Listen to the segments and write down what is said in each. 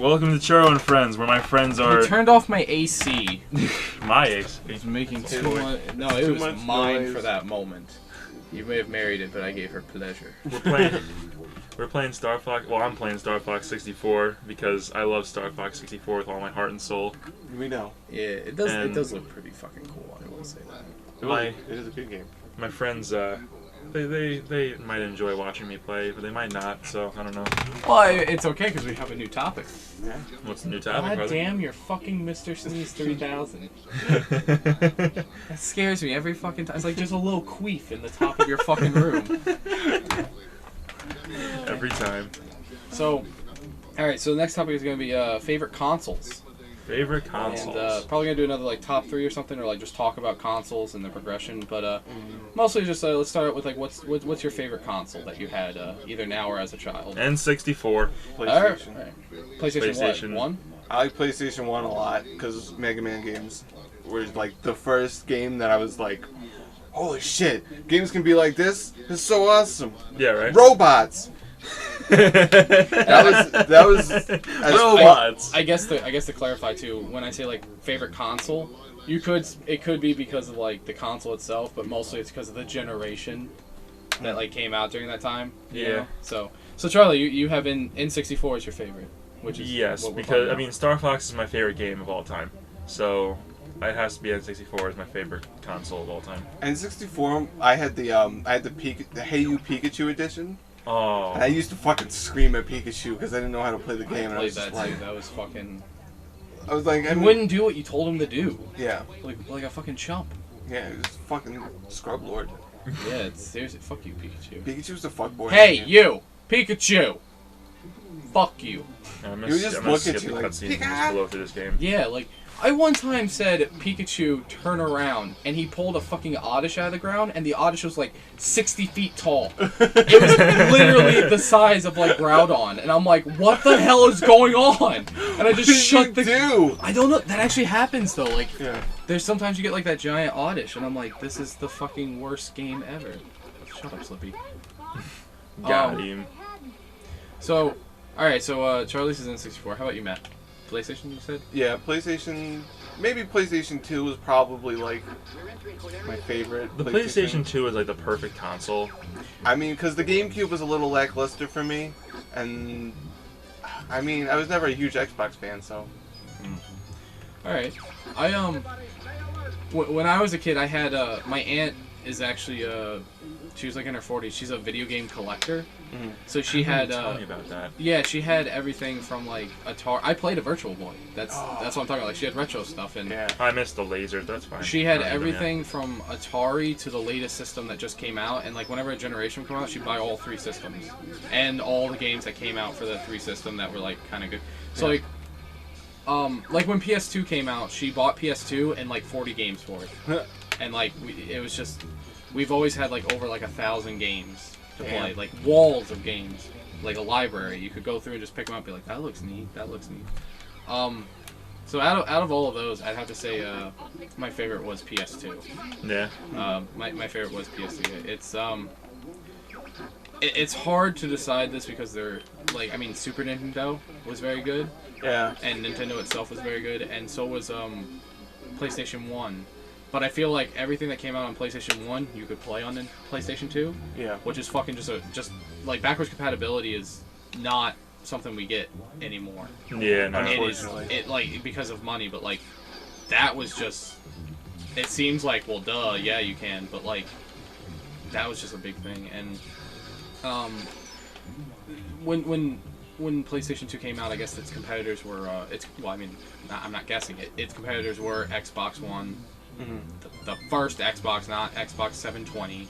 Welcome to Churro and Friends, where my friends are... You turned off my AC. My AC? It's making too much... No, it was mine noise. For that moment. You may have married it, but I gave her pleasure. We're playing Star Fox. Well, I'm playing Star Fox 64 because I love Star Fox 64 with all my heart and soul. We know. Yeah, it does. It does look pretty fucking cool. I will say that. It is a good game. My friends, they might enjoy watching me play, but they might not. So I don't know. Well, it's okay because we have a new topic. Yeah. What's the new topic? God damn, you're fucking Mr. Sneeze 3000. That scares me every fucking time. It's like there's a little queef in the top of your fucking room. Every time. So, alright, so the next topic is going to be favorite consoles. Favorite consoles. And probably going to do another like top 3 or something, or like just talk about consoles and the progression. But mostly just let's start out with like what's your favorite console that you had either now or as a child? N64. PlayStation. All right. PlayStation 1? I like PlayStation 1 a lot because Mega Man games were like the first game that I was like, holy shit, games can be like this? This is so awesome. Yeah, right? Robots. that was robots. I guess to clarify too, when I say like favorite console, it could be because of like the console itself, but mostly it's because of the generation that like came out during that time. You know? So Charlie, you have N64 as your favorite, which is yes, because I mean Star Fox is my favorite game of all time, so it has to be N64 as my favorite console of all time. N64, I had the Hey You Pikachu edition. Oh. And I used to fucking scream at Pikachu because I didn't know how to play the game. I played that too. That was fucking. I was like, he wouldn't do what you told him to do. Yeah. Like a fucking chump. Yeah, it was fucking scrub lord. Yeah, it's seriously, fuck you, Pikachu. Pikachu's the fuck boy. Hey, you, Pikachu. Fuck you. I he would just look at you like, Pikachu. Through this game. Yeah, like. I one time said, Pikachu, turn around, and he pulled a fucking Oddish out of the ground, and the Oddish was like 60 feet tall. It was literally the size of like Groudon, and I'm like, what the hell is going on? And I just shut the... do? I don't know, that actually happens though, like, yeah. There's sometimes you get like that giant Oddish, and I'm like, this is the fucking worst game ever. Shut up, Slippy. Got him. So, alright, so Charlie's is N64, how about you, Matt? PlayStation, you said? Yeah, PlayStation. Maybe PlayStation 2 was probably like my favorite. The PlayStation 2 is like the perfect console. I mean, because the GameCube was a little lackluster for me, and I mean, I was never a huge Xbox fan, so. All right, when I was a kid, I had my aunt is actually she was like in her 40s. She's a video game collector. Mm-hmm. So she had tell me about that. Yeah, she had everything from like Atari. I played a Virtual Boy. That's what I'm talking about. Like she had retro stuff and I missed the lasers. That's fine. She had everything from Atari to the latest system that just came out. And like whenever a generation came out, she'd buy all 3 systems and all the games that came out for the 3 system that were like kind of good. So like when PS2 came out, she bought PS2 and like 40 games for it. And like it was just, we've always had like over like 1,000 games to play, like walls of games, like a library. You could go through and just pick them up and be like, that looks neat, that looks neat. So out of all of those, I'd have to say my favorite was PS2. Yeah. My favorite was PS2. It's hard to decide this because they're like, I mean, Super Nintendo was very good. Yeah. And Nintendo itself was very good, and so was PlayStation 1. But I feel like everything that came out on PlayStation 1, you could play on PlayStation 2. Yeah. Which is fucking just like backwards compatibility is not something we get anymore. Yeah, no. Unfortunately. It like because of money, but like that was just. It seems like, well, duh, yeah, you can, but like that was just a big thing. And when PlayStation 2 came out, I guess its competitors were I'm not guessing it. Its competitors were Xbox One. Mm-hmm. The first Xbox, not Xbox 720.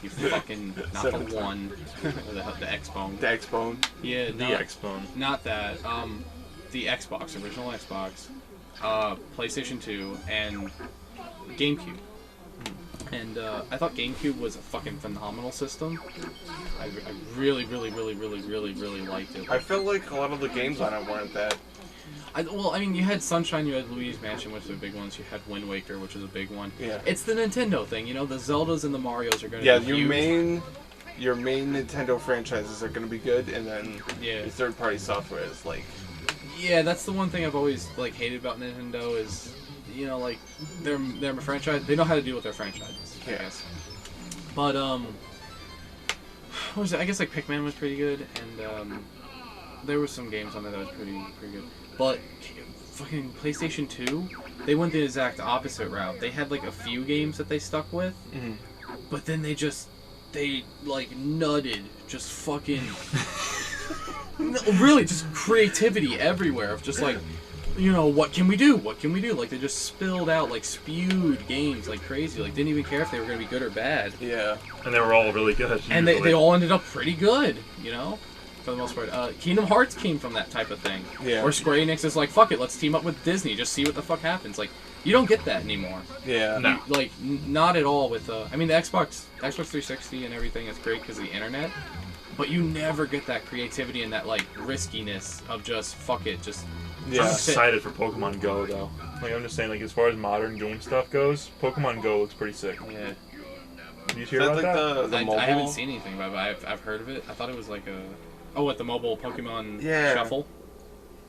You fucking not the one, the X-Bone. The X-Bone. Yeah, the X-Bone. Not that. The Xbox, original Xbox, PlayStation 2, and GameCube. And I thought GameCube was a fucking phenomenal system. I really liked it. I felt like a lot of the games on it weren't that. Well, I mean, you had Sunshine, you had Luigi's Mansion, which were big ones. You had Wind Waker, which was a big one. Yeah. It's the Nintendo thing, you know. The Zeldas and the Marios are going to be huge. your main Nintendo franchises are going to be good, and then your third-party software is like Yeah, that's the one thing I've always like hated about Nintendo is, you know, like they're a franchise. They know how to deal with their franchises, I guess. But what was it? I guess like Pikmin was pretty good, and there was some games on there that was pretty good. But fucking PlayStation 2, they went the exact opposite route. They had like a few games that they stuck with, but then they like nutted, just fucking. No, really, just creativity everywhere of just like, you know, what can we do? What can we do? Like they just spilled out, like spewed games like crazy. Like didn't even care if they were gonna be good or bad. Yeah. And they were all really good. And they all ended up pretty good, you know, for the most part. Kingdom Hearts came from that type of thing. Yeah. Where Square Enix is like, fuck it, let's team up with Disney, just see what the fuck happens. Like you don't get that anymore. Yeah. No. Like not at all with I mean the Xbox 360 and everything is great because of the internet. But you never get that creativity and that like riskiness of just fuck it, just. Yeah. I'm excited for Pokemon Go though. Like I'm just saying, like as far as modern game stuff goes, Pokemon Go looks pretty sick. Yeah. Did you hear about that? The mobile? I haven't seen anything about it, but I've heard of it. I thought it was like the mobile Pokemon Shuffle,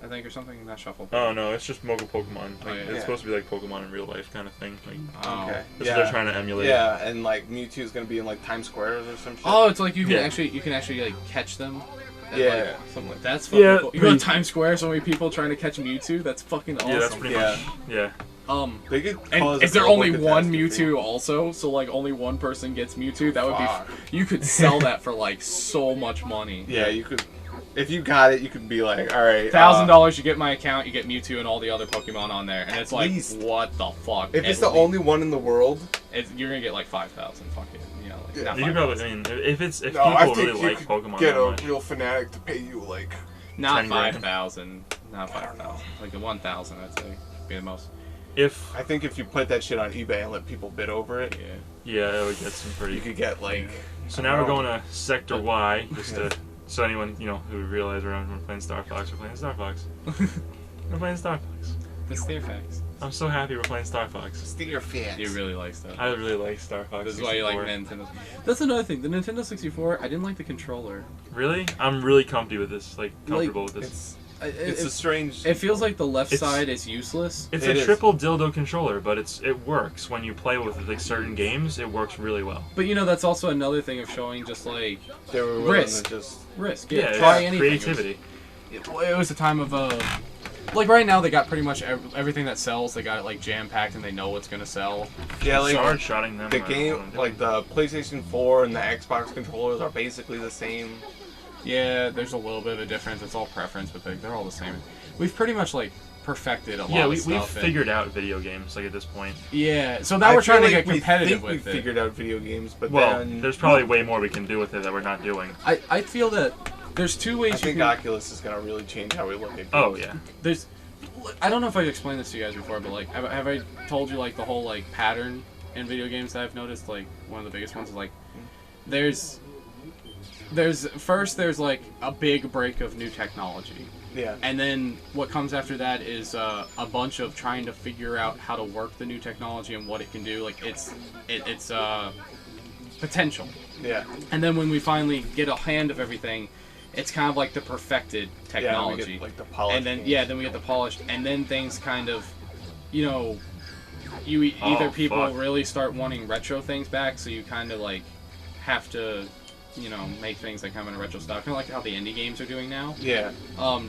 I think, or something. Not Shuffle. Oh no, it's just mobile Pokemon. Like, yeah. It's supposed to be like Pokemon in real life kind of thing. Like, Okay. that's what they're trying to emulate. Yeah, and like Mewtwo's gonna be in like Times Square or some shit. Oh, it's like you can actually like catch them. And, Yeah. like, something like that's fucking Yeah, cool. You go to Times Square, so many people trying to catch Mewtwo. That's fucking awesome. Yeah, that's pretty much. Yeah. They could And cause is a there global only one catastrophe. Mewtwo also? So like only one person gets Mewtwo? That would Fuck. be. You could sell that for like so much money. Yeah, you could. If you got it, you could be like, all right, $1,000, you get my account, you get Mewtwo and all the other Pokemon on there, and it's like, least. what the fuck? If it's At the least. only one in the world, You're gonna get like 5,000. Fuck it, you know. Like, Yeah. not You could 5,000. probably, I mean, if no, people I think really you like could Pokemon get that a much. real fanatic to pay you like. Not 10 grand. 5,000. Not 5,000. Like the 1,000, I'd say, be the most. If I think if you put that shit on eBay and let people bid over it, yeah, it would get some you pretty. could get like. So now we're going to Sector Y, just to so anyone who would realize we're playing Star Fox, we're playing Star Fox. We're playing Star Fox. The Stairfax. I'm so happy we're playing Star Fox. Steer fans. You really like stuff. I really like Star Fox. This is why you like 64. Nintendo. That's another thing. The Nintendo 64, I didn't like the controller. Really? I'm really comfy with this. Like comfortable with this. It's a strange. It feels like the left It's- side is useless. It's It a is. triple dildo controller, but it works when you play with like certain games. It works really well. But you know, that's also another thing of showing just like They were willing risk. to just. risk. Yeah, Try it's anything. creativity. It was a time of like right now they got pretty much everything that sells. They got it like jam packed and they know what's gonna sell. Yeah, like Hard shotting them. the I don't know game, what I'm doing. like the PlayStation 4 and the Xbox controllers are basically the same. Yeah, there's a little bit of a difference. It's all preference, but they're all the same. We've pretty much like perfected a lot of we've stuff. figured out video games like at this point. Yeah, so now we're trying to get competitive we with it. figured out video games, but Well, then there's probably way more we can do with it that we're not doing. I feel that there's two ways I think you can. Oculus is gonna really change how we look at games. Oh yeah. There's. I don't know if I've explained this to you guys before, but like, have I told you like the whole like pattern in video games that I've noticed? Like one of the biggest ones is like, there's like a big break of new technology. Yeah. And then what comes after that is a bunch of trying to figure out how to work the new technology and what it can do, like its potential. Yeah. And then when we finally get a hand of everything, it's kind of like the perfected technology. Yeah, we get, like the polished. And then games. then we get the polished, and then things kind of, either people fuck. really start wanting retro things back, so you kind of like have to, make things that come in a retro style, kind of like how the indie games are doing now. Yeah.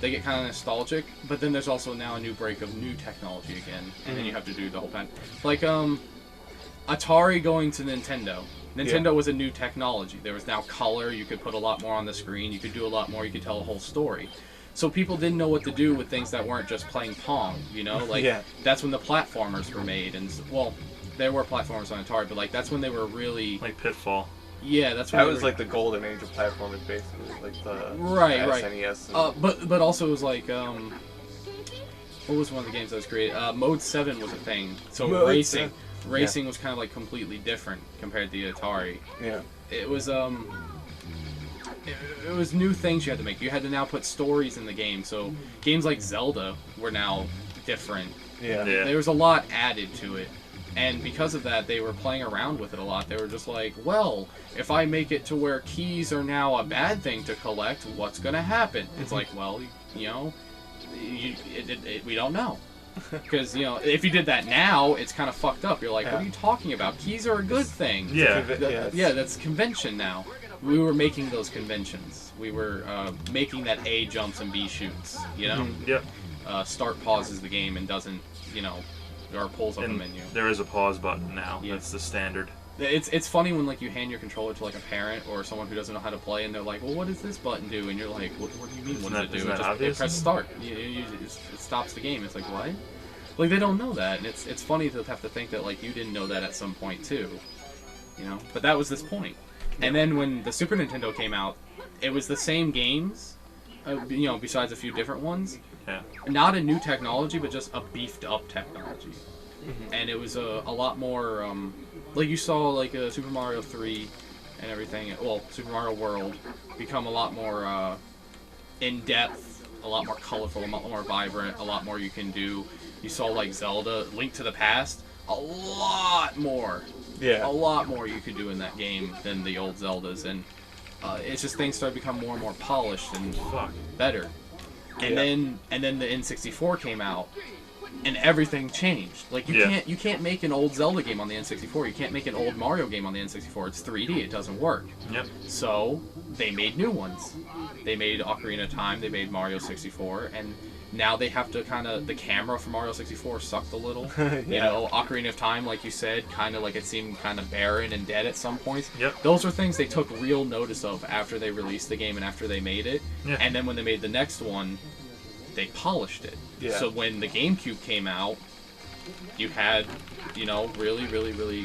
They get kind of nostalgic, but then there's also now a new break of new technology again, and then you have to do the whole time. Like Atari going to Nintendo. Nintendo was a new technology. There was now color. You could put a lot more on the screen. You could do a lot more. You could tell a whole story. So people didn't know what to do with things that weren't just playing Pong. Like that's when the platformers were made, and there were platformers on Atari, but like that's when they were really Like Pitfall. that's when That they was were, like the golden age of platformers, basically, like the Right. SNES. But also it was like what was one of the games that was created? Mode 7 was a thing. So Mode racing 7. Racing was kind of like completely different compared to the Atari. Yeah. It was it was new things you had to make. You had to now put stories in the game. So games like Zelda were now different. Yeah. There was a lot added to it. And because of that, they were playing around with it a lot. They were just like, well, if I make it to where keys are now a bad thing to collect, what's going to happen? It's like, well, We don't know. Because, you know, if you did that now, it's kind of fucked up. You're like, what are you talking about? Keys are a good thing. Yeah. That's convention now. We were making those conventions. We were making that A jumps and B shoots, you know? Yep. Start pauses the game and doesn't, you know, or pulls up a And menu. there is a pause button now. Yeah. That's the standard. It's funny when like you hand your controller to like a parent or someone who doesn't know how to play, and they're like, "Well, what does this button do?" And you're like, "What do you mean? What does it do?" Isn't that It obvious? press start. It stops the game. It's like what? Like they don't know that, and it's funny to have to think that like you didn't know that at some point too, you know. But that was this point. And then when the Super Nintendo came out, it was the same games, you know, besides a few different ones. Yeah. Not a new technology, but just a beefed up technology. And it was a lot more, like you saw like a Super Mario 3 and everything, well, Super Mario World become a lot more in-depth, a lot more colorful, a lot more vibrant, a lot more you can do. You saw like Zelda, Link to the Past, a lot more. Yeah. A lot more you could do in that game than the old Zeldas, and it's just things started to become more and more polished and better. And then the N64 came out, and everything changed. Like you can't make an old Zelda game on the N64. You can't make an old Mario game on the N64. It's 3D. It doesn't work. Yep. So they made new ones. They made Ocarina of Time. They made Mario 64, and now they have to kind of, the camera for Mario 64 sucked a little. You know, Ocarina of Time, like you said, kind of like it seemed kind of barren and dead at some points. Yep. Those were things they took real notice of after they released the game and after they made it. Yeah. And then when they made the next one, they polished it. Yeah. So when the GameCube came out, you had, you know, really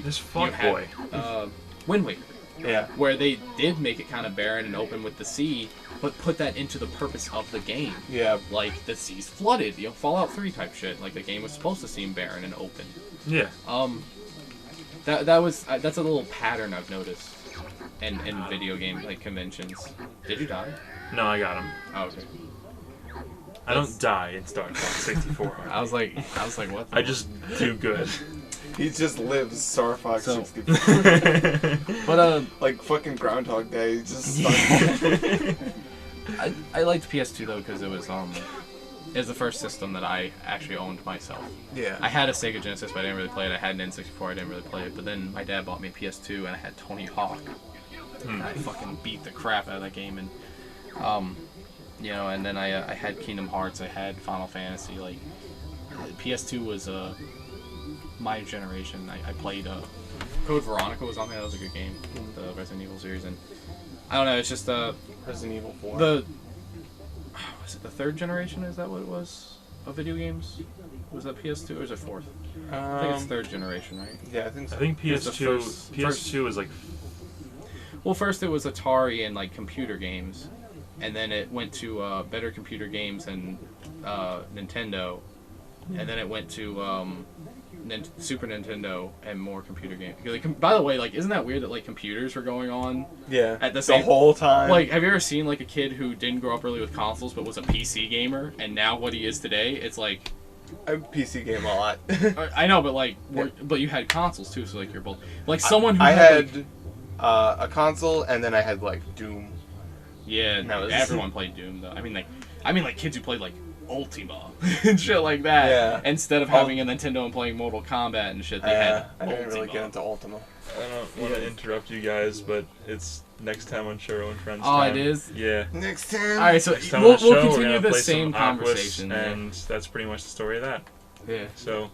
This fuckboy. Wind Waker. Yeah. Where they did make it kind of barren and open with the sea, but put that into the purpose of the game. Yeah. Like, the sea's flooded, you know, Fallout 3 type shit. Like, the game was supposed to seem barren and open. Yeah. That's a little pattern I've noticed in video game, like, conventions. Did you die? No, I got him. Oh, okay. I don't die in Star Fox 64. I was like, what? I just do good. He just lives Star Fox So- 64. But, Like fucking Groundhog Day. He just stuck. I liked PS2 though because it was the first system that I actually owned myself. Yeah. I had a Sega Genesis, but I didn't really play it. I had an N64, I didn't really play it. But then my dad bought me a PS2, and I had Tony Hawk. And I fucking beat the crap out of that game, and you know. And then I had Kingdom Hearts, I had Final Fantasy. Like PS2 was my generation. I played Code Veronica was on there. That was a good game, the Resident Evil series, and I don't know. It's just Resident Evil 4. was it the third generation? Is that what it was of video games? Was that PS2 or is it fourth? I think it's third generation, right? Yeah, I think so. I think It's the PS2 first- is like Well, first it was Atari and like computer games, and then it went to better computer games and Nintendo, and then it went to Super Nintendo and more computer games. Like, by the way, like, isn't that weird that like computers were going on Yeah. at the same whole time. Like, have you ever seen like a kid who didn't grow up really with consoles but was a PC gamer, and now what he is today? It's like, I PC game a lot. I know, but like, but you had consoles too, so like you're both like someone who I had had a console, and then I had like Doom. yeah, No, this everyone played Doom though. I mean like kids who played like Ultima and shit like that. Yeah. Instead of having a Nintendo and playing Mortal Kombat and shit, they had I didn't really Ultima. get into Ultima. I don't want to interrupt you guys, but it's next time on Churro and Friends Oh, time. it is? Yeah. Next time. All right, so Next time we'll on the show, we're continue gonna the play same some Aquas, conversation. and that's pretty much the story of that. Yeah. So,